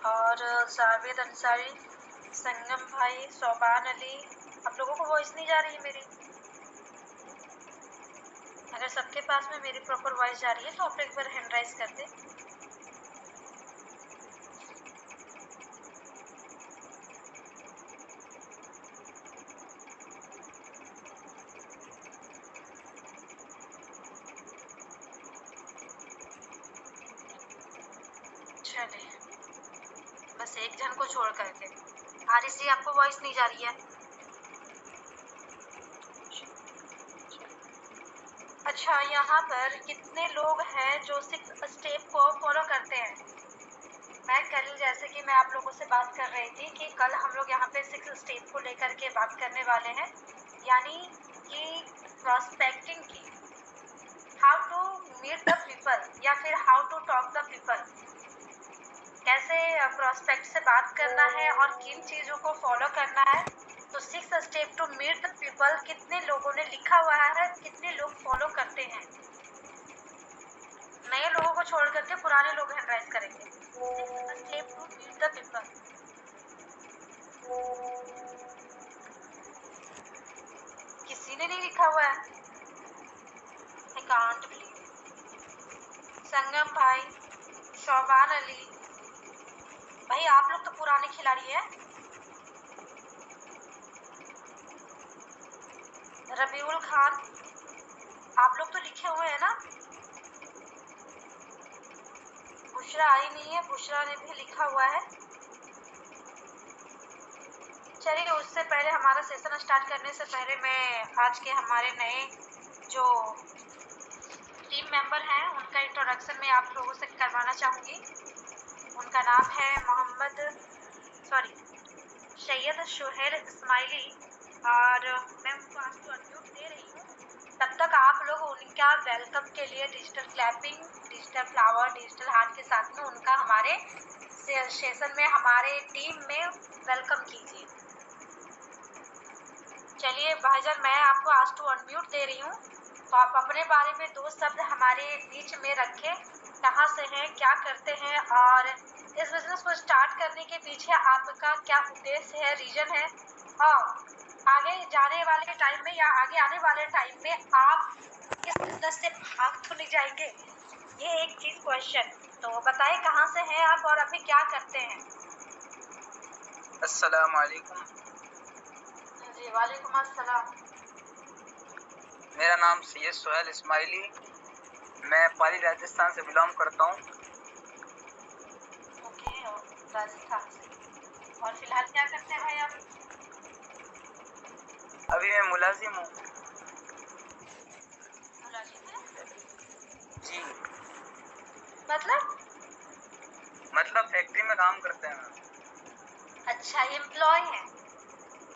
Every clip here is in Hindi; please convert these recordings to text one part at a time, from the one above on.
और जावेद अंसारी, संगम भाई, शोबान अली। आप लोगों को वॉइस नहीं जा रही है मेरी? अगर सबके पास में मेरी प्रॉपर वॉइस जा रही है तो आप एक बार हैंड राइज कर दें। चलिए, बस एक जन को छोड़ करके। आरिस जी, आपको वॉइस नहीं जा रही है? अच्छा, यहाँ पर कितने लोग हैं जो 6 स्टेप को फॉलो करते हैं? मैं कल, जैसे कि मैं आप लोगों से बात कर रही थी कि कल हम लोग यहाँ पे 6 स्टेप को लेकर के बात करने वाले हैं, यानी कि प्रोस्पेक्टिंग की, how to meet the people या फिर how to talk the people, कैसे प्रोस्पेक्ट से बात करना है और किन चीज़ों को फॉलो करना है। तो 6 step to meet the people कितने लोगों ने लिखा हुआ है, कितने लोग फॉलो करते हैं? नए लोगों को छोड़ करके पुराने लोग हैंड राइज करेंगे। 6 step to meet the people. किसी ने नहीं लिखा हुआ है? I can't believe। संगम भाई, शोबान अली भाई, आप लोग तो पुराने खिलाड़ी हैं। रबीउल खान, आप लोग तो लिखे हुए हैं ना? बुशरा आई नहीं है, बुशरा ने भी लिखा हुआ है। चलिए, उससे पहले हमारा सेशन स्टार्ट करने से पहले मैं आज के हमारे नए जो टीम मेंबर हैं उनका इंट्रोडक्शन मैं आप लोगों से करवाना चाहूँगी। उनका नाम है सैयद शोहेल इस्माइली, और मैं उनको आज तो अनम्यूट दे रही हूँ। तब तक आप लोग उनका वेलकम के लिए digital clapping, digital flower, digital heart के साथ में उनका हमारे सेशन में, हमारे टीम में वेलकम कीजिए। चलिए भाईजान, मैं आपको आज टू अनम्यूट दे रही हूँ, तो आप अपने बारे में 2 शब्द हमारे बीच में रखें। कहाँ से हैं, क्या करते हैं, और इस बिजनेस को स्टार्ट करने के पीछे आपका क्या उद्देश्य है, रीजन है, और आगे जाने वाले टाइम में या आगे आने वाले टाइम में आप इस बिजनेस से भाग तो नहीं जाएंगे? ये एक चीज क्वेश्चन। तो बताएं कहाँ से हैं आप और अभी क्या करते हैं? अस्सलाम वालेकुम। जी वालेकुम अस्सलाम। मेरा नाम सैयद सोहेल इस्माइली, मैं पाली राजस्थान से बिलोंग करता हूँ। ओके, राजस्थान से। और फिलहाल क्या करते हैं भाई आप? अभी मैं मुलाजिम हूँ। मुलाजिम है? जी, मतलब फैक्ट्री में काम करते हैं। अच्छा, एम्प्लॉय है।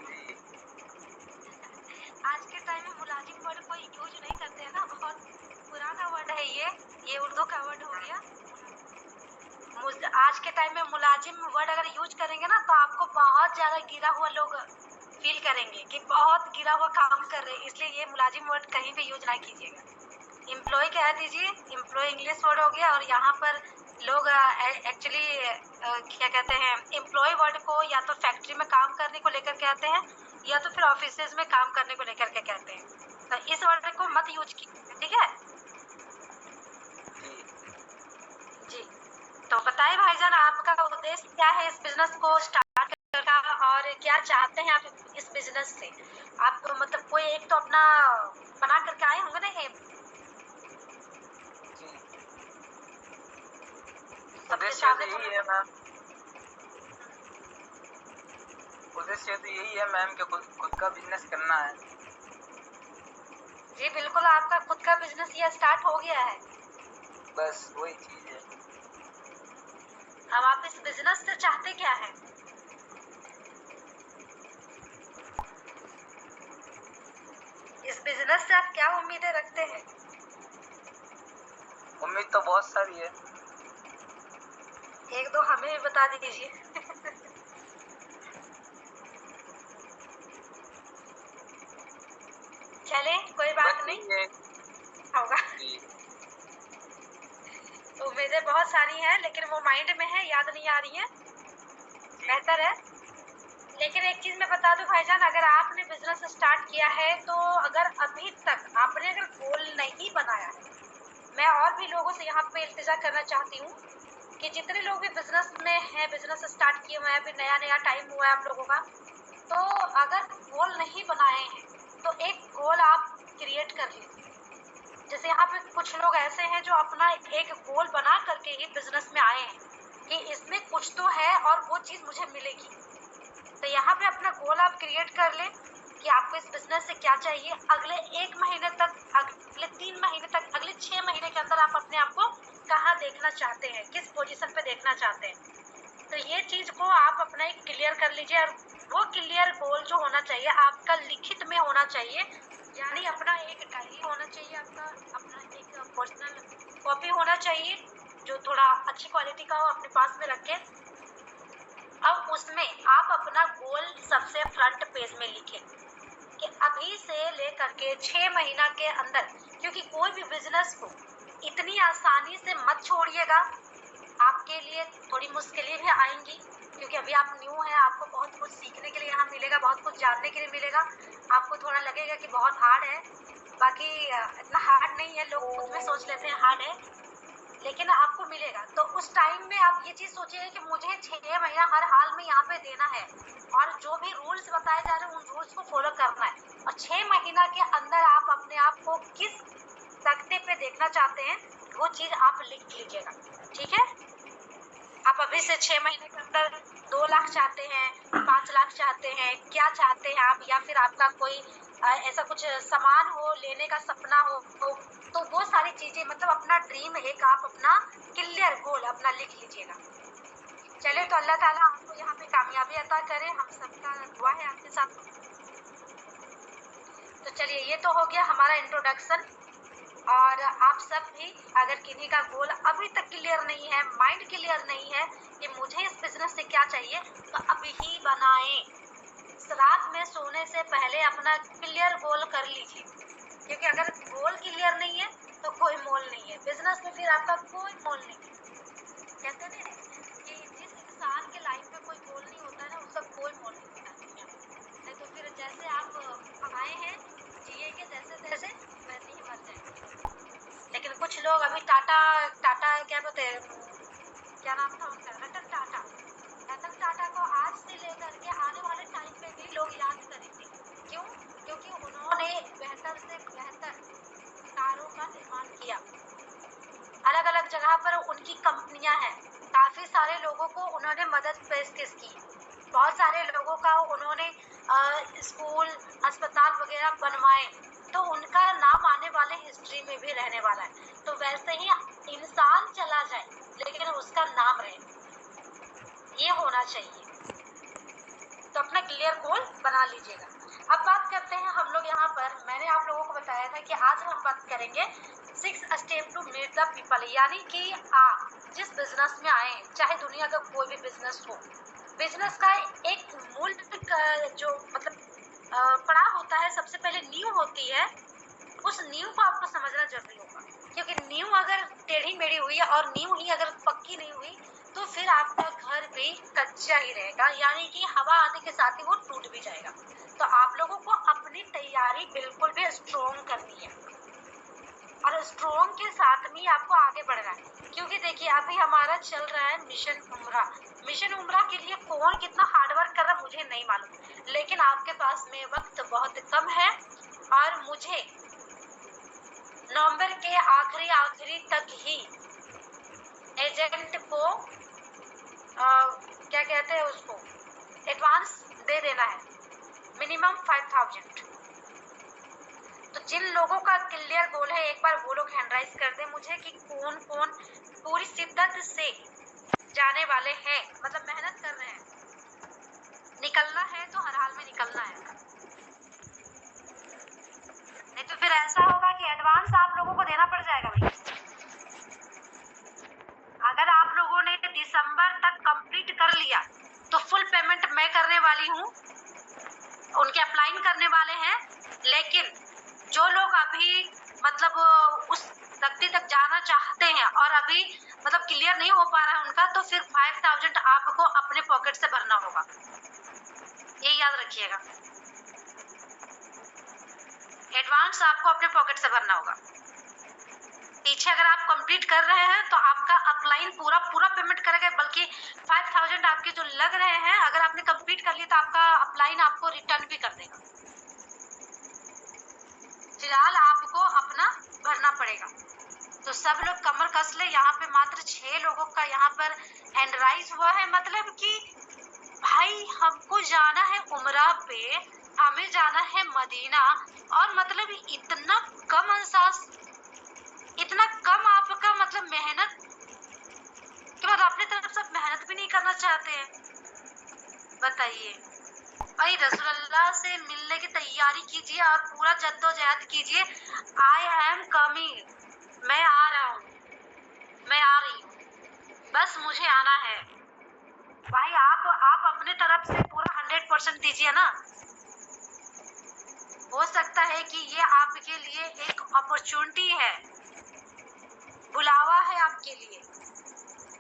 जी, आज के टाइम में मुलाजिम वर्ड कोई यूज नहीं करते हैं ना, बहुत पुराना वर्ड है ये उर्दू का वर्ड हो गया। आज के टाइम में मुलाजिम वर्ड अगर यूज करेंगे ना तो आपको बहुत ज्यादा गिरा हुआ लोग फील करेंगे कि बहुत गिरा हुआ काम कर रहे हैं, इसलिए ये मुलाजिम वर्ड कहीं भी यूज ना कीजिएगा। एम्प्लॉय कह दीजिए, एम्प्लॉय इंग्लिश वर्ड हो गया। और यहाँ पर लोग एक्चुअली क्या कहते हैं, एम्प्लॉय वर्ड को या तो फैक्ट्री में काम करने को लेकर कहते हैं या तो फिर ऑफिसेज में काम करने को लेकर के कहते हैं। तो इस वर्ड को मत यूज कीजिए, ठीक है जी। तो बताइए भाईजान, आपका उद्देश्य क्या है इस बिजनेस को स्टार्ट करने का, और क्या चाहते हैं आप इस बिजनेस से? आप मतलब कोई एक तो अपना बना करके आए होंगे ना एम? उद्देश्य तो यही है मैम। उद्देश्य तो यही है मैम कि खुद का बिजनेस करना है। जी बिल्कुल, आपका खुद का बिजनेस ये स्टार्ट हो गया है। बस वही चीज है। अब आप इस बिजनेस से चाहते क्या है? इस बिजनेस से आप क्या उम्मीदें रखते हैं? उम्मीद तो बहुत सारी है। एक दो हमें भी बता दीजिए। चले, कोई बात नहीं है। होगा। उम्मीदें बहुत सारी हैं, लेकिन वो माइंड में है, याद नहीं आ रही है। बेहतर है। लेकिन एक चीज़ मैं बता दूं भाईजान, अगर आपने बिजनेस स्टार्ट किया है तो अगर अभी तक आपने अगर गोल नहीं बनाया है, मैं और भी लोगों से यहाँ पे इल्तिजा करना चाहती हूँ कि जितने लोग भी बिजनेस में हैं, बिजनेस स्टार्ट किए हुए हैं, अभी नया नया टाइम हुआ है आप लोगों का, तो अगर गोल नहीं बनाए हैं तो एक गोल आप क्रिएट कर लीजिए। जैसे यहाँ पे कुछ लोग ऐसे हैं जो अपना एक गोल बना करके ही बिजनेस में आए हैं कि इसमें कुछ तो है और वो चीज़ मुझे मिलेगी। तो यहाँ पे अपना गोल आप क्रिएट कर लें कि आपको इस बिजनेस से क्या चाहिए। अगले 1 महीने तक, अगले 3 महीने तक, अगले 6 महीने के अंदर आप अपने आप को कहाँ देखना चाहते हैं, किस पोजीशन पे देखना चाहते हैं। तो ये चीज़ को आप अपना एक क्लियर कर लीजिए। और वो क्लियर गोल जो होना चाहिए आपका लिखित में होना चाहिए, यानी अपना एक डायरी होना चाहिए, आपका अपना एक पर्सनल कॉपी होना चाहिए जो थोड़ा अच्छी क्वालिटी का हो, अपने पास में रखें। अब उसमें आप अपना गोल सबसे फ्रंट पेज में लिखें कि अभी से लेकर के 6 महीना के अंदर, क्योंकि कोई भी बिजनेस को इतनी आसानी से मत छोड़िएगा। आपके लिए थोड़ी मुश्किलें भी आएंगी, क्योंकि अभी आप न्यू हैं, आपको बहुत कुछ सीखने के लिए यहाँ मिलेगा, बहुत कुछ जानने के लिए मिलेगा। आपको थोड़ा लगेगा कि बहुत हार्ड है, बाकी इतना हार्ड नहीं है, लोग खुद में सोच लेते हैं हार्ड है, लेकिन आपको मिलेगा। तो उस टाइम में आप ये चीज़ सोचिए कि मुझे 6 महीना हर हाल में यहाँ पे देना है और जो भी रूल्स बताए जा रहे हैं उन रूल्स को फॉलो करना है। और 6 महीना के अंदर आप अपने आप को किस तख्ते पे देखना चाहते हैं वो चीज़ आप लिख लीजिएगा, ठीक है। आप अभी से 6 महीने के अंदर 2 लाख चाहते हैं, 5 लाख चाहते हैं, क्या चाहते हैं आप, या फिर आपका कोई ऐसा कुछ सामान हो, लेने का सपना हो, तो वो सारी चीज़ें, मतलब अपना ड्रीम एक आप अपना क्लियर गोल अपना लिख लीजिएगा। चलिए, तो अल्लाह ताला आपको यहाँ पे कामयाबी अता करे, हम सबका दुआ है आपके साथ। तो चलिए, ये तो हो गया हमारा इंट्रोडक्शन। और आप सब भी अगर किन्हीं का गोल अभी तक क्लियर नहीं है, माइंड क्लियर नहीं है कि मुझे इस बिजनेस से क्या चाहिए, तो अभी ही बनाएं। रात में सोने से पहले अपना क्लियर गोल कर लीजिए, क्योंकि अगर गोल क्लियर नहीं है तो कोई मोल नहीं है बिजनेस में, फिर आपका कोई मोल नहीं है। कहते हैं कि जिस इंसान के लाइफ में कोई गोल नहीं होता है ना, उसका कोई मोल नहीं होता दुनिया में। नहीं तो फिर जैसे आप आए हैं जिएंगे जैसे तैसे, वैसे ही मर जाएंगे। लेकिन कुछ लोग अभी टाटा क्या बोलते हैं, क्या नाम था उनका, रतन टाटा। रतन टाटा को आज से लेकर के आने वाले टाइम पे भी लोग याद करेंगे। क्यों? क्योंकि उन्होंने बेहतर से बेहतर कारों का निर्माण किया। अलग अलग जगह पर उनकी कंपनियां हैं, काफ़ी सारे लोगों को उन्होंने मदद पेशकश की, बहुत सारे लोगों का उन्होंने स्कूल, अस्पताल वगैरह बनवाए, तो उनका नाम आने वाले हिस्ट्री में भी रहने वाला है। तो वैसे ही इंसान चला जाए लेकिन उसका नाम रहे, ये होना चाहिए। तो अपना क्लियर गोल बना लीजिएगा। अब बात करते हैं हम लोग यहाँ पर, मैंने आप लोगों को बताया था कि आज हम बात करेंगे 6 step to meet the people, यानी कि आप जिस बिजनेस में आए, चाहे दुनिया का कोई भी बिजनेस हो, बिजनेस का एक मूल जो मतलब पड़ाव होता है, सबसे पहले नींव होती है, उस नींव को आपको समझना जरूरी होगा। क्योंकि नींव अगर टेढ़ी मेढ़ी हुई है और नींव ही अगर पक्की नहीं हुई तो फिर आपका घर भी कच्चा ही रहेगा, यानी कि हवा आने के साथ ही वो टूट भी जाएगा। तो आप लोगों को अपनी तैयारी बिल्कुल भी स्ट्रॉन्ग करनी है और स्ट्रॉन्ग के साथ में आपको आगे बढ़ना है। क्योंकि देखिए, अभी हमारा चल रहा है मिशन उम्रा। मिशन उम्रा के लिए कौन कितना हार्डवर्क कर रहा है मुझे नहीं मालूम, लेकिन आपके पास में वक्त बहुत कम है और मुझे नवंबर के आखिरी तक ही एजेंट को क्या कहते हैं उसको, एडवांस दे देना है, मिनिमम 5000। तो जिन लोगों का क्लियर गोल है, एक बार वो लोग हैंड राइज कर दें मुझे कि कौन कौन पूरी शिद्दत से जाने वाले हैं, मतलब मेहनत कर रहे हैं। निकलना है तो हर हाल में निकलना है, नहीं तो फिर ऐसा होगा कि एडवांस आप लोगों को देना पड़ जाएगा भाई। अगर आप लोगों ने दिसंबर तक कंप्लीट कर लिया तो फुल पेमेंट मैं करने वाली हूँ, उनके अप्लाई करने वाले हैं। लेकिन जो लोग अभी मतलब उस तख्ती तक जाना चाहते हैं और अभी मतलब क्लियर नहीं हो पा रहा है उनका, तो फिर 5000 आपको अपने पॉकेट से भरना होगा, ये याद रखिएगा। एडवांस आपको अपने पॉकेट से भरना होगा। पीछे अगर आप कंप्लीट कर रहे हैं तो आपका अपलाइन पूरा पेमेंट करेगा, बल्कि 5000 आपके जो लग रहे हैं अगर आपने कंप्लीट कर लिया तो आपका अपलाइन आपको रिटर्न भी कर देगा। फिलहाल आपको अपना भरना पड़ेगा। तो सब लोग कमर कस ले, यहाँ पे मात्र 6 लोगों का यहाँ पर हैंड राइज हुआ है। मतलब कि भाई हमको जाना है उमरा पे, हमें जाना है मदीना, और मतलब इतना कम अंसास, इतना कम आपका मतलब मेहनत कि मतलब अपने तरफ से मेहनत भी नहीं करना चाहते हैं। बताइए भाई, रसूलुल्लाह से मिलने की तैयारी कीजिए और पूरा जद्दोजहद कीजिए। आई एम कमिंग, मैं आ रहा हूँ, मैं आ रही हूँ, बस मुझे आना है। भाई आप अपने तरफ से पूरा 100% दीजिए ना। हो सकता है कि ये आपके लिए एक अपॉर्चुनिटी है, बुलावा है आपके लिए,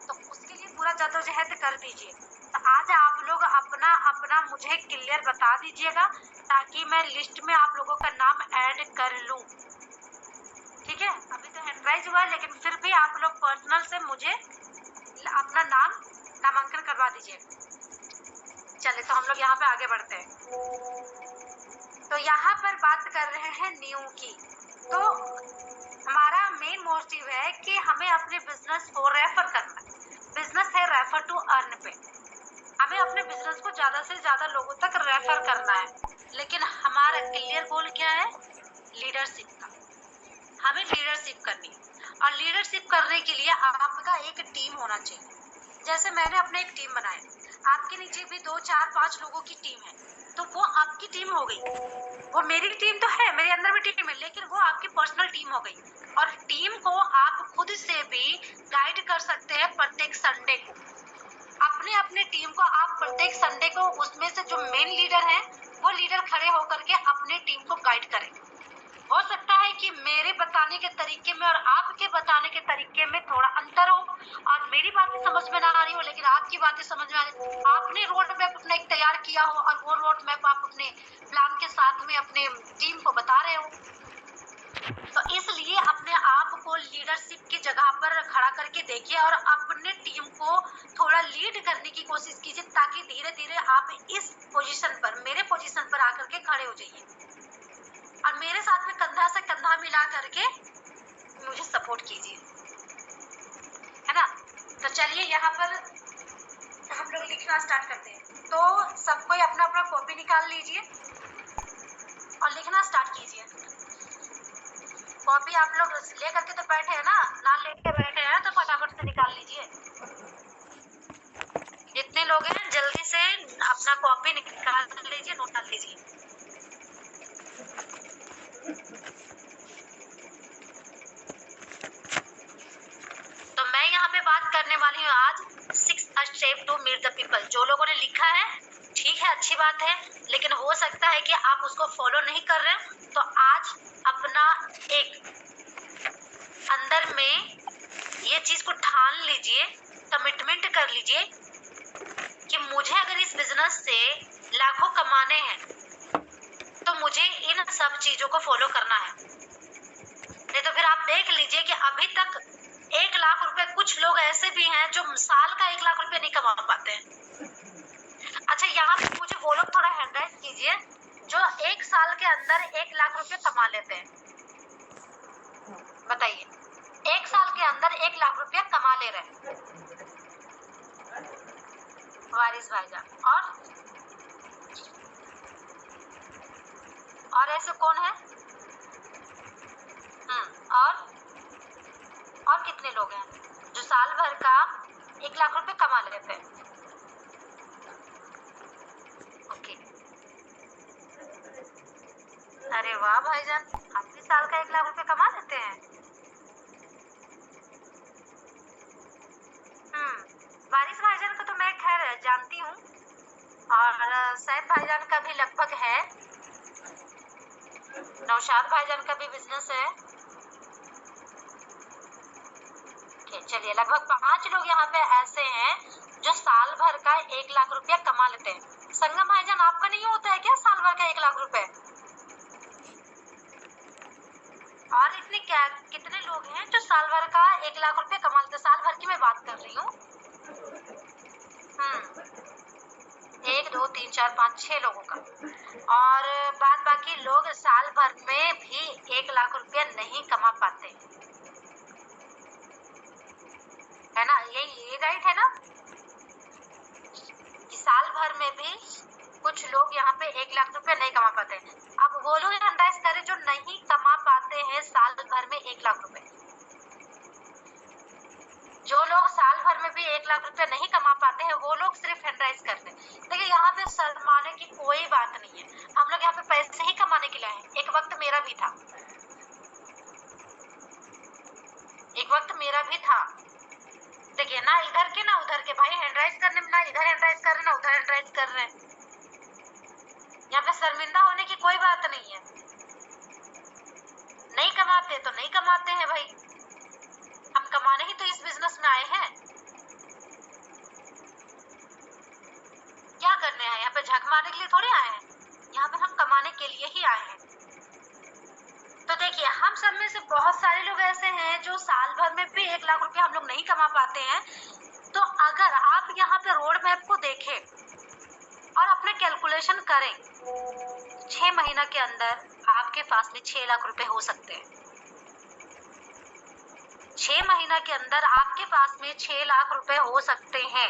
तो उसके लिए पूरा जद्दोजहद कर दीजिए। तो आज आप लोग अपना मुझे क्लियर बता दीजिएगा ताकि मैं लिस्ट में आप लोगों का नाम ऐड कर लूं। ठीक है, अभी तो हैंड राइज हुआ है, लेकिन फिर भी आप लोग पर्सनल से मुझे अपना नामांकन करवा दीजिए। चलिए, तो हम लोग यहाँ पे आगे बढ़ते हैं। तो यहाँ पर बात कर रहे हैं न्यू की। तो हमारा मेन मोटिव है कि हमें अपने बिजनेस को रेफर करना है। बिजनेस है रेफर टू अर्न पे, हमें अपने बिजनेस को ज्यादा से ज्यादा लोगों तक रेफर करना है। लेकिन हमारा क्लियर गोल क्या है? लीडरशिप का। हमें लीडरशिप करनी है, और लीडरशिप करने के लिए आपका एक टीम होना चाहिए। जैसे मैंने अपने एक टीम बनाया, आपके नीचे भी 2 4 5 लोगों की टीम है, तो वो आपकी टीम हो गई। वो मेरी टीम तो है, मेरे अंदर भी टीम है, लेकिन वो आपकी पर्सनल टीम हो गई। और टीम को आप खुद से भी गाइड कर सकते हैं। प्रत्येक संडे को अपने टीम को आप प्रत्येक संडे को उसमें से जो मेन लीडर है वो लीडर खड़े होकर के अपने टीम को गाइड करें। हो सकता है कि मेरे बताने के तरीके में और आपके बताने के तरीके में थोड़ा अंतर हो, और मेरी बातें समझ में ना आ रही हो, लेकिन आपकी बातें समझ में आ रही। आपने रोड मैप अपना एक तैयार किया हो और वो रोड मैप आप अपने प्लान के साथ में अपने टीम को बता रहे हो, तो इसलिए अपने आप को लीडरशिप की जगह पर खड़ा करके देखिए और अपने टीम को थोड़ा लीड करने की कोशिश कीजिए, ताकि धीरे धीरे आप इस पोजीशन पर, मेरे पोजीशन पर आकर के खड़े हो जाइए और मेरे साथ में कंधा से कंधा मिला करके मुझे सपोर्ट कीजिए, है ना। तो चलिए यहाँ पर हम लोग लिखना स्टार्ट करते हैं। तो सब कोई अपना अपना कॉपी निकाल लीजिए और लिखना स्टार्ट कीजिए। कॉपी आप लोग ले करके तो बैठे हैं ना लेके बैठे हैं, तो फटाफट से निकाल लीजिए। जितने लोग हैं जल्दी से अपना कॉपी निकाल लीजिए, नोट कर लीजिए। तो मैं यहाँ पे बात करने वाली हूँ आज 6 step to meet the people. जो लोगों ने लिखा है ठीक है, अच्छी बात है, लेकिन हो सकता है कि आप उसको फॉलो नहीं कर रहे हैं। तो आज अपना एक अंदर में ये चीज को ठान लीजिए, कमिटमेंट कर लीजिए कि मुझे अगर इस बिजनेस से लाखों कमाने हैं तो मुझे इन सब चीजों को फॉलो करना है। नहीं तो फिर आप देख लीजिए कि अभी तक 1 लाख रुपए, कुछ लोग ऐसे भी हैं जो साल का 1 लाख रुपए नहीं कमा पाते हैं। अच्छा, यहाँ पे मुझे वो लोग थोड़ा हैंडराइज कीजिए जो 1 साल के अंदर 1 लाख रुपए कमा लेते हैं। बताइए, 1 साल के अंदर 1 लाख रुपया कमा ले रहे हैं। वारिस भाईजान, और ऐसे कौन है? और कितने लोग हैं जो साल भर का 1 लाख रुपए कमा लेते हैं? ओके, अरे वाह भाईजान, आप भी साल का 1 लाख रुपए कमा लेते हैं। वारिस भाईजान को तो मैं खैर जानती हूँ, और सैफ भाईजान का भी लगभग है, नौशाद भाईजान का भी बिजनेस है। ओके, चलिए लगभग 5 लोग यहाँ पे ऐसे हैं जो साल भर का 1 लाख रुपया कमा लेते हैं। संगम भाईजान, आपका नहीं होता है क्या साल भर का 1 लाख रुपए? और इतने क्या कितने लोग हैं जो साल भर का 1 लाख रुपया कमा लेते हैं? साल भर की मैं बात कर रही हूँ। 1 2 3 4 5 6 लोगों का, और बाद बाकी लोग साल भर में भी 1 लाख रुपया नहीं कमा पाते, है ना? ये राइट है ना कि साल भर में भी कुछ लोग यहाँ पे 1 लाख रुपया नहीं कमा पाते। अब वो लोग एनालाइज करें जो नहीं कमा पाते हैं साल भर में 1 लाख रुपए। जो लोग साल भर में भी 1 लाख रुपया नहीं कमा पाते हैं वो लोग सिर्फ एनालाइज करते हैं। देखिए यहाँ पे शर्माने की कोई बात नहीं है, हम लोग यहाँ पे पैसे ही कमाने के लिए आए हैं। एक वक्त मेरा भी था, देखिए ना इधर के ना उधर के भाई हैंडराइज करने में, ना इधर हैंडराइज कर रहे ना उधर हैंडराइज कर रहे हैं। यहाँ पे शर्मिंदा होने की कोई बात नहीं है। नहीं कमाते तो नहीं कमाते हैं भाई, हम कमाने ही तो इस बिजनेस में आए हैं। क्या करने आए यहाँ पे? झक मारने के लिए थोड़ी आए हैं, यहाँ पे हम कमाने के लिए ही आए हैं। तो देखिए हम सब में से बहुत सारे लोग ऐसे हैं जो साल भर में भी 1 लाख रुपया हम लोग नहीं कमा पाते हैं। तो अगर आप यहाँ पे रोड मैप को देखें और अपने कैलकुलेशन करें, 6 महीना के अंदर आपके पास में 6 लाख रुपए हो सकते हैं। 6 महीना के अंदर आपके पास में 6 लाख रुपए हो सकते हैं।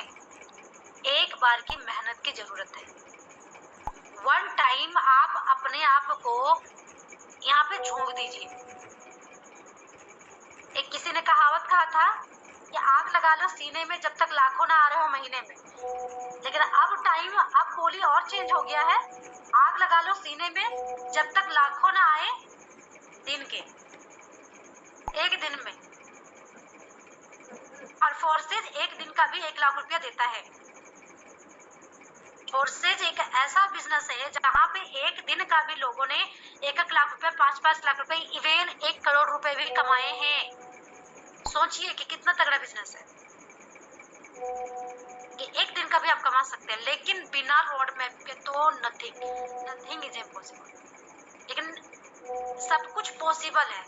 एक बार की मेहनत की जरूरत है। वन टाइम आप अपने आप को यहाँ पे झोंक दीजिए। एक किसी ने कहावत कहा था कि आग लगा लो सीने में जब तक लाखों ना आ रहे हो महीने में, लेकिन अब बोली और चेंज हो गया है। आग लगा लो सीने में जब तक लाखों ना आए दिन के, एक दिन में। और फोर्सेज एक दिन का भी 1 लाख रुपया देता है। फोर्सेज एक ऐसा बिजनेस है जहाँ पे एक दिन का भी लोगों ने 1-1 लाख रुपए, 5-5 लाख रुपए, इवन 1 करोड़ रुपए भी कमाए हैं। सोचिए कि कितना तगड़ा बिजनेस है कि एक दिन का भी आप कमा सकते हैं। लेकिन बिना रोड मैप के तो नथिंग इज इम्पॉसिबल। लेकिन सब कुछ पॉसिबल है,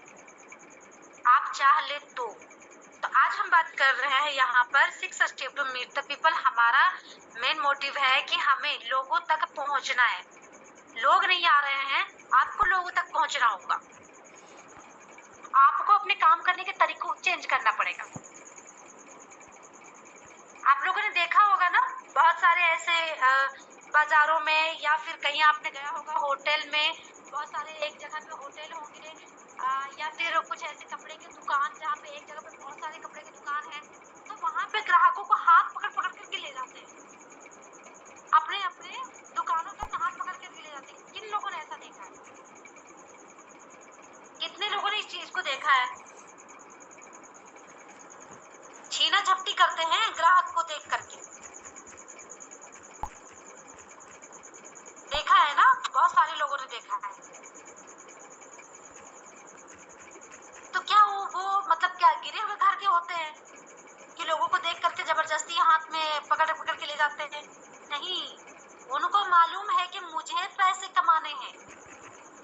आप चाह ले तो आज हम बात कर रहे हैं यहाँ पर 6 step to meet the people. हमारा मेन मोटिव है कि हमें लोगों तक पहुँचना है। लोग नहीं आ रहे हैं, आपको लोगों तक पहुँचना होगा। आपको अपने काम करने के तरीकों को चेंज करना पड़ेगा। आप लोगों ने देखा होगा ना, बहुत सारे ऐसे बाजारों में या फिर कहीं आपने गया होगा होटल में, बहुत सारे एक जगह पे होटल होंगे या फिर कुछ ऐसे कपड़े की दुकान जहाँ पे एक जगह पे बहुत सारे कपड़े की दुकान है, तो वहाँ पे ग्राहकों को हाथ पकड़ पकड़ करके ले जाते हैं, अपने अपने दुकानों तक हाथ पकड़ करके ले जाते हैं। किन लोगों ने ऐसा देखा है? कितने लोगों ने इस चीज को देखा है? छीना झपटी करते हैं ग्राहक को देख करके, देखा है ना? बहुत सारे लोगों ने देखा है। तो क्या वो मतलब क्या गिरे हुए घर के होते हैं कि लोगों को देख करके जबरदस्ती हाथ में पकड़ पकड़ के ले जाते हैं? नहीं, उनको मालूम है कि मुझे पैसे कमाने हैं,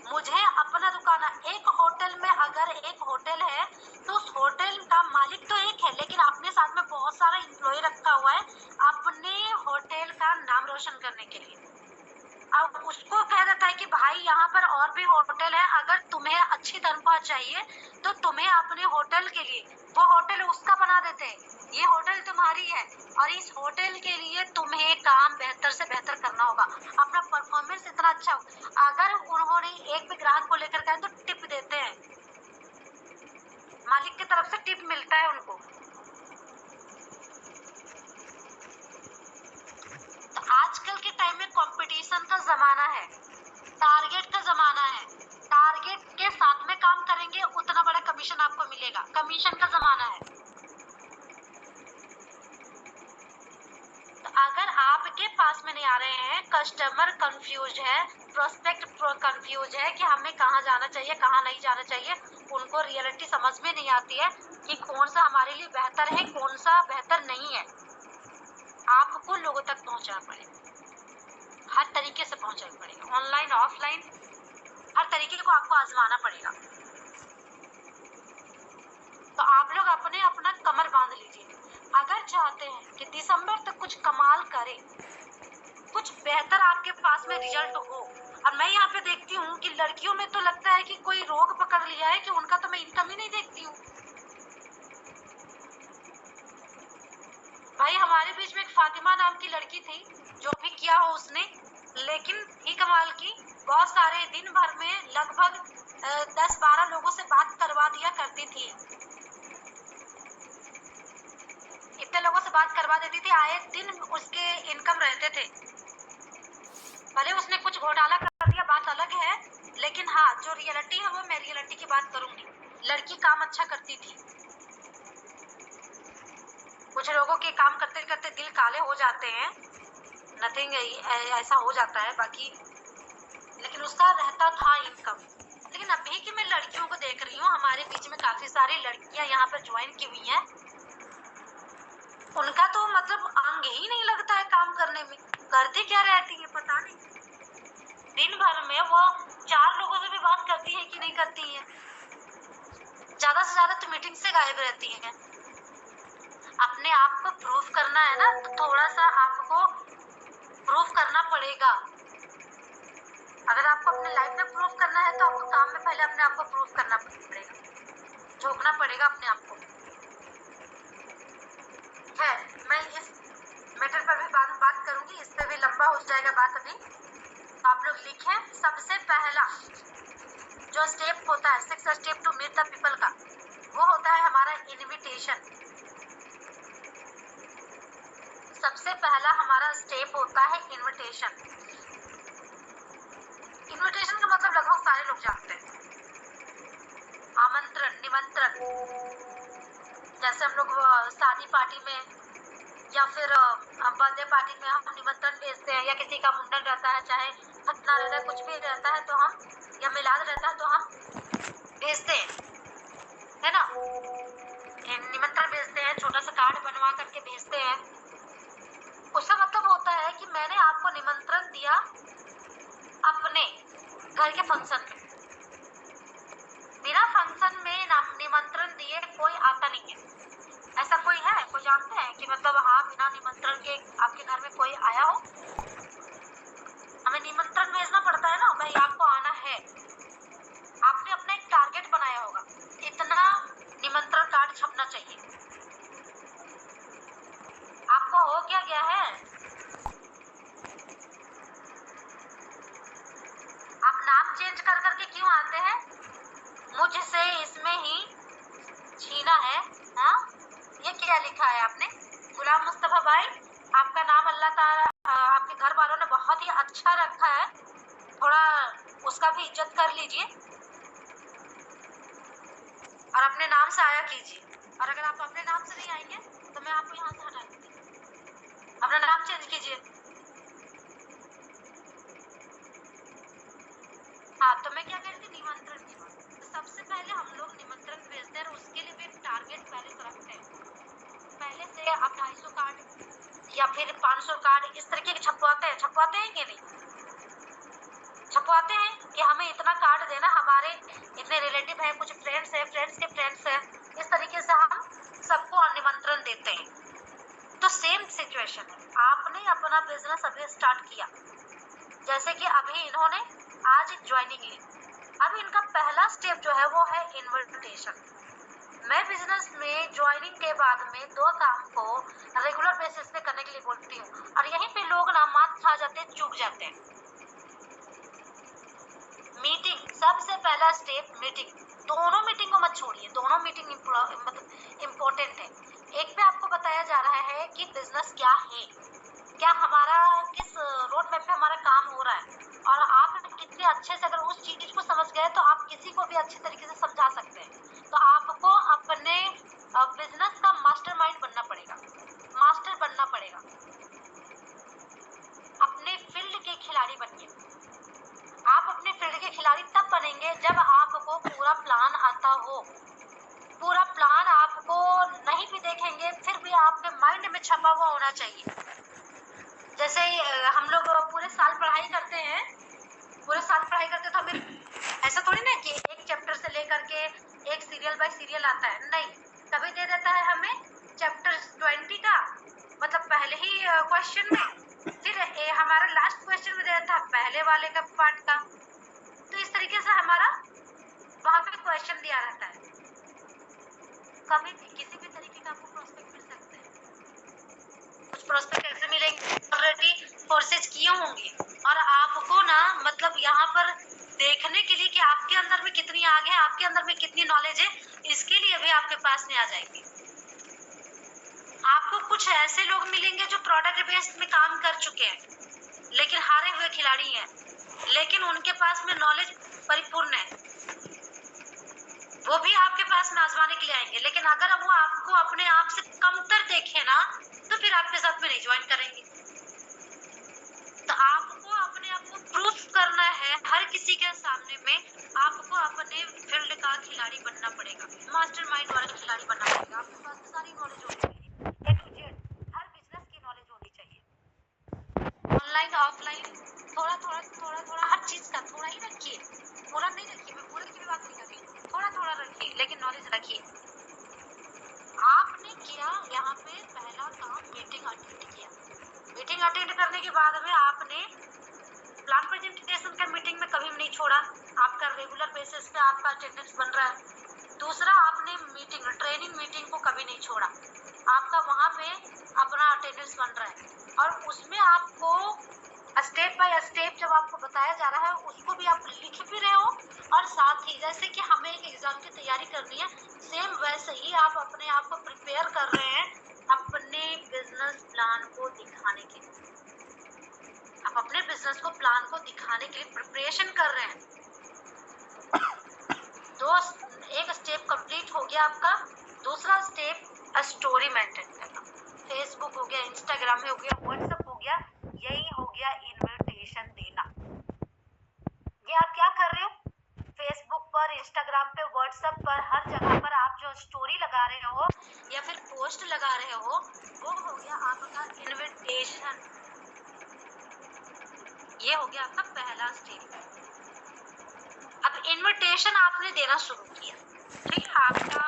मुझे अपना दुकान। एक होटल में अगर एक होटल है तो उस होटल का मालिक तो एक है, लेकिन अपने साथ में बहुत सारा एम्प्लॉय रखा हुआ है अपने होटल का नाम रोशन करने के लिए। अब उसको कह देता है कि भाई यहाँ पर और भी होटल है, अगर तुम्हें अच्छी तनख्वाह चाहिए तो तुम्हें अपने होटल के लिए, वो होटल उसका बना देते हैं, ये होटल तुम्हारी है और इस होटल के लिए तुम्हें काम बेहतर से बेहतर करना होगा, अपना परफॉर्मेंस इतना अच्छा हो। अगर उन्होंने एक भी ग्राहक को लेकर गए तो टिप देते हैं, मालिक की तरफ से टिप मिलता है उनको। तो आजकल के टाइम में कंपटीशन का जमाना है, टारगेट का जमाना है। टारगेट के साथ में काम करेंगे उतना बड़ा कमीशन आपको मिलेगा, कमीशन का जमाना है। तो अगर आप आपके पास में नहीं आ रहे हैं, कस्टमर कंफ्यूज है, प्रोस्पेक्ट कंफ्यूज है कि हमें कहाँ जाना चाहिए कहाँ नहीं जाना चाहिए। उनको रियलिटी समझ में नहीं आती है कि कौन सा हमारे लिए बेहतर है कौन सा बेहतर नहीं है। आपको लोगों तक पहुंचाना पड़ेगा, हर तरीके से पहुंचाना पड़ेगा, ऑनलाइन ऑफलाइन हर तरीके को आपको आजमाना पड़ेगा। तो आप लोग अपने अपना कमर बांध लीजिए। अगर चाहते हैं कि दिसंबर तक कुछ कमाल करें, कुछ बेहतर आपके पास में रिजल्ट हो। और मैं यहाँ पे देखती हूँ कि लड़कियों में तो लगता है कि कोई रोग पकड़ लिया है कि उनका तो मैं इनकम ही नहीं देखती हूँ। भाई हमारे बीच में एक फातिमा नाम की लड़की थी, जो भी किया हो उसने, लेकिन ही कमाल की, बहुत सारे दिन भर में लगभग 10-12 लोगों से बात करवा दिया करती थी। इतने लोगों से बात करवा देती थी, आए दिन उसके इनकम रहते थे। भले उसने कुछ घोटाला कर दिया बात अलग है, लेकिन हाँ जो रियलिटी है वो मैं रियलिटी की बात करूंगी। लड़की काम अच्छा करती थी। कुछ लोगों के काम करते करते दिल काले हो जाते हैं, नथिंग ऐसा हो जाता है बाकी, लेकिन उसका रहता था इनकम। लेकिन अभी की मैं लड़कियों को देख रही हूँ, हमारे बीच में काफी सारी लड़कियां यहाँ पर ज्वाइन की हुई हैं, उनका तो मतलब अंग ही नहीं लगता है काम करने में, करती क्या रहती है पता नहीं। दिन भर में वो 4 लोगों से भी बात करती है कि नहीं करती है, ज्यादा से ज्यादा तो मीटिंग से गायब रहती है। अपने आप को प्रूफ करना है ना, तो थोड़ा सा आपको प्रूफ करना पड़ेगा। अगर आपको अपने लाइफ में प्रूफ करना है तो आपको काम में पहले अपने आप को प्रूफ करना पड़ेगा, झोंकना पड़ेगा अपने आप को। है मैं इस मैटर पर भी बात करूंगी, इस पे भी लंबा हो जाएगा बात अभी। तो आप लोग लिखें, सबसे पहला जो स्टेप होता है 6 step to meet the people का, वो होता है हमारा इनविटेशन। सबसे पहला हमारा स्टेप होता है इनविटेशन। इनविटेशन का मतलब लगभग सारे लोग जानते हैं, आमंत्रण, निमंत्रण। जैसे हम लोग शादी पार्टी में या फिर बर्थडे पार्टी में हम निमंत्रण भेजते हैं, या किसी का मुंडन रहता है, चाहे खतना रहता है, कुछ भी रहता है तो हम, या मिलाद रहता है तो हम भेजते हैं, है ना, निमंत्रण भेजते हैं, छोटा सा कार्ड बनवा करके भेजते हैं। उसका मतलब होता है कि मैंने आपको निमंत्रण दिया अपने घर के फंक्शन में। बिना फंक्शन में निमंत्रण दिए कोई आता नहीं है। ऐसा कोई है, कोई जानते हैं कि मतलब हाँ बिना निमंत्रण के आपके घर में कोई आया हो? हमें निमंत्रण भेजना पड़ता है ना भाई, आपको आना है। आपने अपना एक टारगेट बनाया होगा, इतना निमंत्रण कार्ड छपना चाहिए। आपको हो क्या गया है? आप नाम चेंज कर करके क्यों आते हैं? मुझसे इसमें ही छीना है। हाँ, ये क्या लिखा है आपने? गुलाम मुस्तफा भाई, आपका नाम अल्लाह ताला आपके घर वालों ने बहुत ही अच्छा रखा है, थोड़ा उसका भी इज्जत कर लीजिए और अपने नाम से आया कीजिए। और अगर आप अपने नाम से नहीं आएंगे तो मैं आपको यहाँ से हटा दूंगी। अपना नाम चेंज कीजिए। हाँ, तो मैं क्या कह रही थी, निमंत्रण की बात। तो सबसे पहले हम लोग निमंत्रण भेजते हैं और उसके लिए भी एक टारगेट पहले से रखते हैं। पहले से आप 250 कार्ड या फिर 500 कार्ड इस तरीके के छपवाते हैं कि नहीं? छपवाते हैं कि हमें इतना कार्ड देना, हमारे इतने रिलेटिव हैं, कुछ फ्रेंड्स हैं, फ्रेंड्स के फ्रेंड्स हैं, इस तरीके से हम सबको निमंत्रण देते हैं। तो सेम सिचुएशन है, आपने अपना बिजनेस अभी स्टार्ट किया, जैसे कि अभी इन्होंने आज ज्वाइनिंग ली, अब इनका पहला स्टेप जो है वो है इन्विटेशन। मैं बिजनेस में ज्वाइनिंग के बाद में 2 काम को रेगुलर बेसिस पे करने के लिए बोलती हूँ, और यहीं पे लोग ना मात खा जाते हैं, चूक जाते हैं। मीटिंग, सबसे पहला स्टेप मीटिंग। दोनों मीटिंग को मत छोड़िए, दोनों मीटिंग मतलब इम्पोर्टेंट है। एक पे आपको बताया जा रहा है कि बिजनेस क्या है, क्या हमारा किस रोड मैप पे हमारा काम हो रहा है, और आप कितने अच्छे से अगर उस चीज को समझ गए तो आप किसी को भी अच्छे तरीके से समझा सकते हैं। तो आपको अपने बिजनेस का मास्टरमाइंड बनना पड़ेगा, मास्टर बनना पड़ेगा। छपा हुआ होना चाहिए। जैसे हम लोग पूरे साल पढ़ाई करते हैं, तो हमें ऐसा थोड़ी ना कि एक चैप्टर से लेकर के एक सीरियल बाय सीरियल आता है, नहीं, कभी दे देता है हमें चैप्टर 20 का, मतलब पहले ही क्वेश्चन में, फिर हमारा लास्ट क्वेश्चन में दे देता है पहले वाले का पार्ट का। तो इस तरीके से हमारा वहाँ पे क्वेश्चन दिया रहता है। कभी किसी भी तरीके का आपको प्रोस्पेक्ट मिल सकते हैं। कुछ प्रोस्पेक्ट ऐसे मिलेंगे ऑलरेडी कोर्सेज किए होंगे, और आपको ना मतलब यहाँ पर देखने के लिए कि आपके अंदर में कितनी आग है, आपके अंदर में कितनी नॉलेज है, इसके लिए भी आपके पास में आ जाएंगे। आपको कुछ ऐसे लोग मिलेंगे जो प्रोडक्ट बेस्ड में काम कर चुके हैं, लेकिन हारे हुए खिलाड़ी हैं, लेकिन उनके पास में नॉलेज परिपूर्ण है, वो भी आपके पास में आजमाने के लिए आएंगे। लेकिन अगर वो आपको अपने आप से कमतर देखे ना, तो फिर आपके साथ में नहीं ज्वाइन करेंगे। तो आपको अपने आप को प्रूफ करना है हर किसी के सामने में, आपको अपने फील्ड का खिलाड़ी बनना पड़ेगा, मास्टरमाइंड वाला खिलाड़ी बनना पड़ेगा। आपके पास सारी नॉलेज होनी चाहिए, A to Z, her business की नॉलेज होनी चाहिए, ऑनलाइन ऑफलाइन, थोड़ा हर चीज का थोड़ा ही रखिए, पूरा नहीं रखिए, मैं पूरे की भी बात नहीं कर रही, थोड़ा रखिए, लेकिन नॉलेज रखिए। आपने किया यहाँ पे पहला काम, मीटिंग अटेंड किया। मीटिंग अटेंड करने के बाद में आपने प्लान प्रेजेंटेशन का मीटिंग में कभी नहीं छोड़ा, आपका रेगुलर बेसिस पे आपका अटेंडेंस बन रहा है। दूसरा, आपने मीटिंग, ट्रेनिंग मीटिंग को कभी नहीं छोड़ा, आपका वहाँ पे अपना अटेंडेंस बन रहा है, और उसमें आपको स्टेप बाय स्टेप जब आपको बताया जा रहा है, उसको भी आप लिख भी रहे हो, और साथ ही जैसे कि हमें एक एग्जाम की तैयारी करनी है, सेम वैसे ही आप अपने आप को प्रिपेयर कर रहे हैं अपने बिजनेस प्लान को दिखाने के लिए। आप अपने बिजनेस को प्लान को दिखाने के लिए प्रिपरेशन कर रहे हैं। एक स्टेप कंप्लीट हो गया आपका। दूसरा स्टेप, स्टोरी मेंटेन करना। फेसबुक हो गया, इंस्टाग्राम में हो गया, व्हाट्सएप हो गया, यही हो गया इनविटेशन देना। ये आप क्या कर रहे हो? फेसबुक पर, इंस्टाग्राम पे, व्हाट्सएप पर, हर जगह पर आप जो स्टोरी लगा रहे हो या फिर पोस्ट लगा रहे हो, वो हो गया आपका इनविटेशन। ये हो गया आपका पहला स्टेप। अब इनविटेशन आपने देना शुरू किया, ठीक है। आपका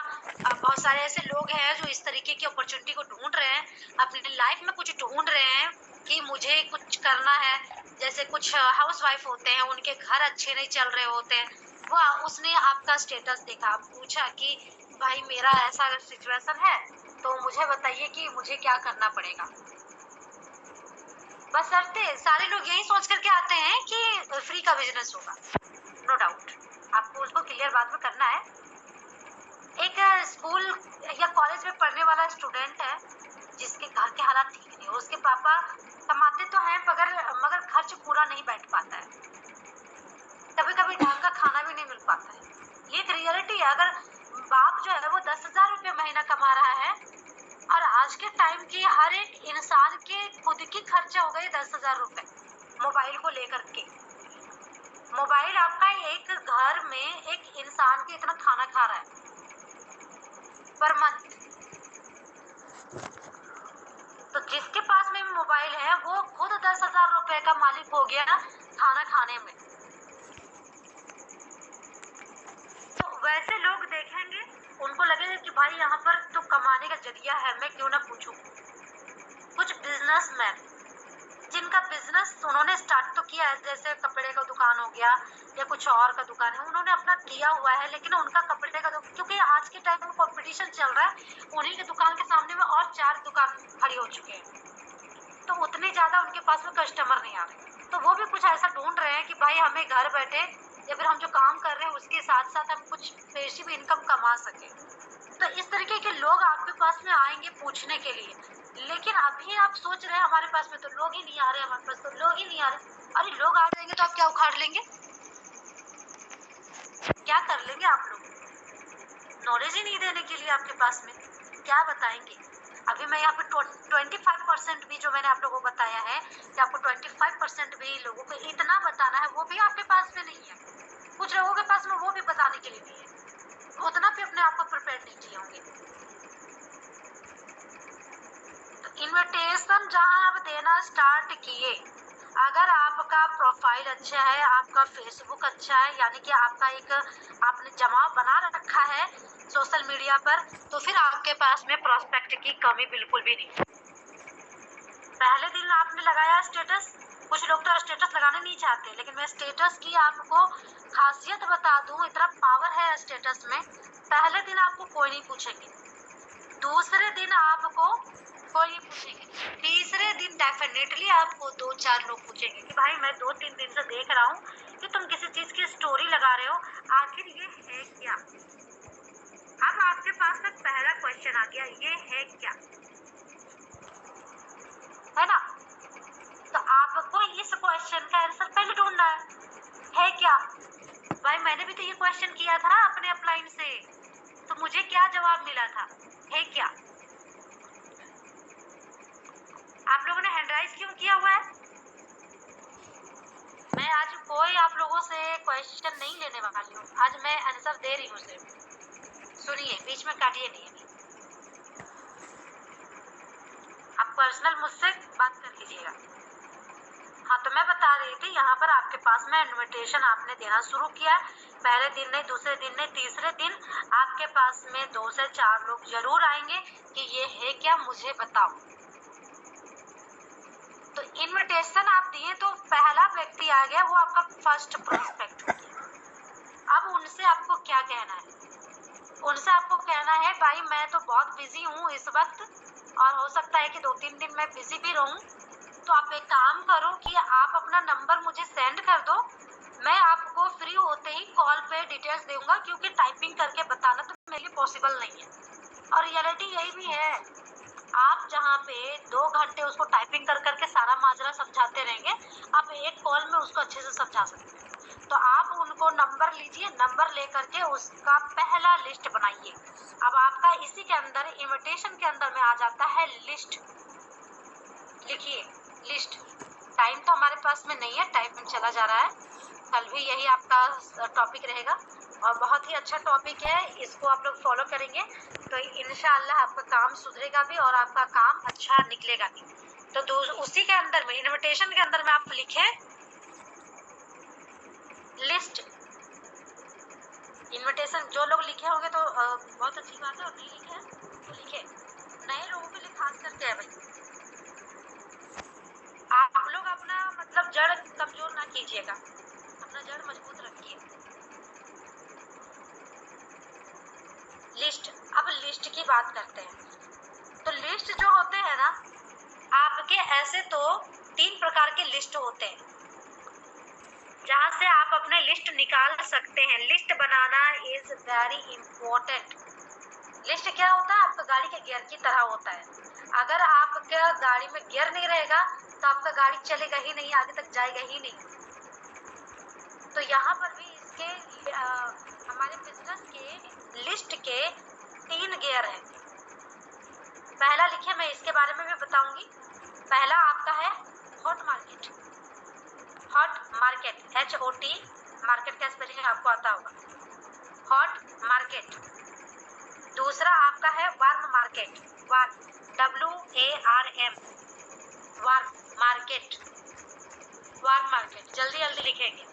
बहुत सारे ऐसे लोग हैं जो इस तरीके की अपॉर्चुनिटी को ढूंढ रहे हैं, अपनी लाइफ में कुछ ढूंढ रहे हैं कि मुझे कुछ करना है। जैसे कुछ हाउसवाइफ होते हैं, उनके घर अच्छे नहीं चल रहे होते हैं, वो उसने आपका स्टेटस देखा, पूछा कि भाई मेरा ऐसा सिचुएशन है, तो मुझे बताइए कि मुझे क्या करना पड़ेगा। बशर्ते सारे लोग यही सोच करके आते हैं कि फ्री का बिजनेस होगा, नो डाउट, आपको उसको क्लियर बाद में करना है। एक स्कूल या कॉलेज में पढ़ने वाला स्टूडेंट है जिसके घर के हालात ठीक नहीं, उसके पापा कमाते तो हैं मगर खर्च पूरा नहीं बैठ पाता है, कभी कभी ढंग का खाना भी नहीं मिल पाता है। ये एक रियलिटी है। अगर बाप जो है वो 10,000 रुपये महीना कमा रहा है, और आज के टाइम की हर एक इंसान के खुद की खर्चा हो गई 10,000 रुपये मोबाइल को लेकर के। मोबाइल आपका एक घर में एक इंसान के इतना खाना खा रहा है पर मंथ। तो जिसके पास में मोबाइल है वो खुद 10,000 रुपए का मालिक हो गया खाना खाने में। तो वैसे लोग देखेंगे, उनको लगेगा कि भाई यहाँ पर तो कमाने का जरिया है, मैं क्यों ना पूछूं। कुछ बिजनेसमैन जिनका बिजनेस उन्होंने स्टार्ट तो किया है, जैसे कपड़े का दुकान हो गया या कुछ और का दुकान है, उन्होंने अपना किया हुआ है, लेकिन उनका कपड़े का क्योंकि आज के टाइम में कंपटीशन चल रहा है, उन्हीं के दुकान के सामने में और 4 दुकान खड़ी हो चुके हैं, तो उतने ज्यादा उनके पास में कस्टमर नहीं आ रहे। तो वो भी कुछ ऐसा ढूंढ रहे हैं कि भाई हमें घर बैठे या फिर हम जो काम कर रहे हैं उसके साथ साथ हम कुछ पैसिव इनकम कमा सके। तो इस तरीके के लोग आपके पास में आएंगे पूछने के लिए। लेकिन अभी आप सोच रहे हैं हमारे पास में तो लोग ही नहीं आ रहे, हमारे पास तो लोग ही नहीं आ रहे। अरे लोग आ जाएंगे तो आप क्या उखाड़ लेंगे, क्या कर लेंगे आप लोग? नॉलेज ही नहीं देने के लिए आपके पास में क्या बताएंगे। अभी मैं यहाँ पे 25% भी जो मैंने आप लोगों को बताया है कि आपको 25% भी लोगों को इतना बताना है, वो भी आपके पास में नहीं है। कुछ लोगों के पास में वो भी बताने के लिए भी है, उतना भी अपने आप को प्रिपेयर नहीं किए होंगे। तो इनविटेशन जहां आप देना स्टार्ट किए, अगर आपका प्रोफाइल अच्छा है, आपका फेसबुक अच्छा है, यानी कि आपका एक आपने जमाव बना रखा है सोशल मीडिया पर, तो फिर आपके पास में प्रोस्पेक्ट की कमी बिल्कुल भी नहीं। पहले दिन आपने लगाया स्टेटस, कुछ लोग तो स्टेटस लगाने नहीं चाहते, लेकिन मैं स्टेटस की आपको खासियत बता दूं, इतना पावर है स्टेटस में। पहले दिन आपको कोई नहीं पूछेंगे, दूसरे दिन आपको कोई नहीं पूछेंगे, तीसरे दिन डेफिनेटली आपको 2-4 लोग पूछेंगे कि भाई मैं 2-3 दिन से देख रहा हूँ कि तुम किसी चीज की स्टोरी लगा रहे हो, आखिर ये है क्या। अब आपके पास में पहला क्वेश्चन आ गया, ये है क्या, है ना। तो आपको इस क्वेश्चन का आंसर पहले ढूंढना है क्या। भाई मैंने भी तो ये क्वेश्चन किया था अपने अपलाइन से, तो मुझे क्या जवाब मिला था, है क्या। आप लोगों ने हैंड राइज क्यों किया हुआ है। मैं आज कोई आप लोगों से क्वेश्चन नहीं लेने वाली हूँ, आज मैं आंसर दे रही हूँ सिर्फ। सुनिए, बीच में काटिए नहीं। आप पर्सनल मुझसे बात कर लीजिएगा। हाँ, तो मैं बता रही थी, यहाँ पर आपके पास में इनविटेशन आपने देना शुरू किया। पहले दिन नहीं, दूसरे दिन नहीं, तीसरे दिन आपके पास में 2 से 4 लोग जरूर आएंगे कि ये है क्या, मुझे बताओ। तो इनविटेशन आप दिए तो पहला व्यक्ति आ गया, वो आपका फर्स्ट प्रोस्पेक्ट हो गया। अब उनसे आपको क्या कहना है, उनसे आपको कहना है भाई मैं तो बहुत बिजी हूँ इस वक्त, और हो सकता है कि 2-3 दिन मैं बिजी भी रहूँ, तो आप एक काम करो कि आप अपना नंबर मुझे सेंड कर दो, मैं आपको फ्री होते ही कॉल पे डिटेल्स दूंगा, क्योंकि टाइपिंग करके बताना तो मेरे लिए पॉसिबल नहीं है। और रियलिटी यही भी है, आप जहाँ पे 2 घंटे उसको टाइपिंग कर करके सारा माजरा समझाते रहेंगे, आप एक कॉल में उसको अच्छे से समझा सकते हैं। तो आप उनको नंबर लीजिए, नंबर लेकर के उसका पहला लिस्ट बनाइए। अब आपका इसी के अंदर इनविटेशन के अंदर में आ जाता है लिस्ट। लिखिए लिस्ट। टाइम तो हमारे पास में नहीं है, टाइम चला जा रहा है, कल भी यही आपका टॉपिक रहेगा और बहुत ही अच्छा टॉपिक है, इसको आप लोग फॉलो करेंगे तो इंशाअल्लाह आपका काम सुधरेगा भी और आपका काम अच्छा निकलेगा भी। तो उसी के अंदर में इनविटेशन के अंदर में आप लिखे लिस्ट। इनविटेशन जो लोग लिखे होंगे तो बहुत अच्छी बात है, और नहीं लिखे हैं तो लिखे, नए लोगों के लिए खास करके है भाई। आप लोग अपना मतलब जड़ कमजोर ना कीजिएगा, अपना जड़ मजबूत रखिए। लिस्ट, अब लिस्ट की बात करते हैं। तो लिस्ट जो होते हैं ना आपके, ऐसे तो 3 प्रकार के लिस्ट होते हैं जहाँ से आप अपने लिस्ट निकाल सकते हैं। List banana is very important. List क्या होता है, आपका गाड़ी के गियर की तरह होता है। अगर आपका गाड़ी में गियर नहीं रहेगा तो आपका गाड़ी चलेगा ही नहीं, आगे तक जाएगा ही नहीं। तो यहाँ पर भी इसके हमारे बिजनेस के लिस्ट के 3 गियर हैं। पहला लिखिए, मैं इसके बारे में भी बताऊंगी। पहला आपका है hot market. Hot market, HOT, market का स्पेलिंग आपको आता होगा, हॉट मार्केट। दूसरा आपका है warm market, warm, WARM, warm market, warm market, जल्दी जल्दी लिखेंगे।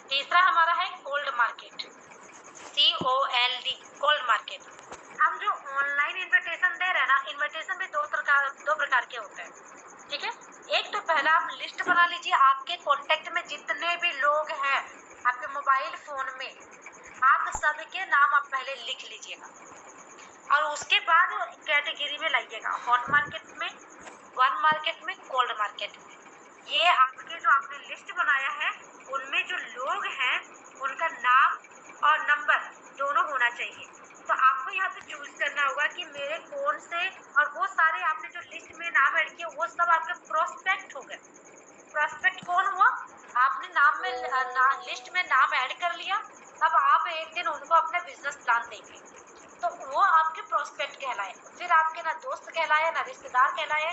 तीसरा हमारा है cold market, COLD, cold market. हम जो ऑनलाइन इनविटेशन दे रहे हैं ना, इनविटेशन भी 2 प्रकार के होते हैं, ठीक है। एक तो पहला आप लिस्ट बना लीजिए, आपके कॉन्टेक्ट में जितने भी लोग हैं आपके मोबाइल फोन में, आप सबके नाम आप पहले लिख लीजिएगा और उसके बाद कैटेगरी में लाइएगा, हॉट मार्केट में, वार्म मार्केट में, कोल्ड मार्केट में। ये आपके जो आपने लिस्ट बनाया है उनमें जो लोग हैं उनका नाम और नंबर दोनों होना चाहिए। तो आपको यहाँ पे चूज करना होगा कि मेरे कौन से, और वो सारे आपने जो लिस्ट में नाम ऐड किए वो सब आपके प्रोस्पेक्ट हो गए। प्रोस्पेक्ट कौन हुआ, आपने नाम में लिस्ट में नाम ऐड कर लिया, अब आप एक दिन उनको अपने बिजनेस प्लान देंगे तो वो आपके प्रोस्पेक्ट कहलाए। फिर आपके ना दोस्त कहलाए, ना रिश्तेदार कहलाए,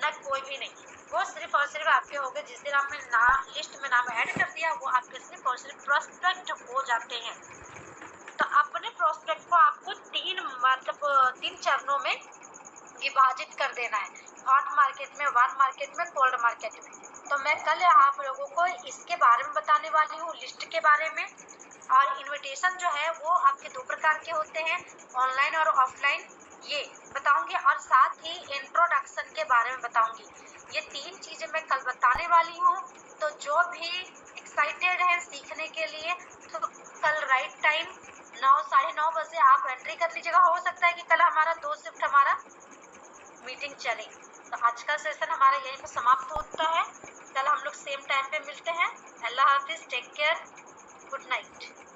ना कोई भी नहीं, वो सिर्फ और सिर्फ आपके हो गए। जिस दिन आपने लिस्ट में नाम ऐड कर दिया वो आपके सिर्फ और सिर्फ प्रोस्पेक्ट हो जाते हैं। तो अपने प्रोस्पेक्ट को आपको 3 चरणों में विभाजित कर देना है, हॉट मार्केट में, वार्म मार्केट में, कोल्ड मार्केट में। तो मैं कल आप लोगों को इसके बारे में बताने वाली हूँ, लिस्ट के बारे में। और इनविटेशन जो है वो आपके 2 प्रकार के होते हैं, ऑनलाइन और ऑफलाइन, ये बताऊंगी। और साथ ही इंट्रोडक्शन के बारे में बताऊंगी। ये 3 चीजें मैं कल बताने वाली हूँ। तो जो भी एक्साइटेड है सीखने के लिए, तो कल राइट टाइम 9, साढ़े 9 बजे आप एंट्री कर लीजिएगा। हो सकता है कि कल हमारा 2 शिफ्ट हमारा मीटिंग चले। तो आज का सेशन हमारा यहीं पर समाप्त होता है। कल हम लोग सेम टाइम पे मिलते हैं। अल्लाह हाफिज, टेक केयर, गुड नाइट।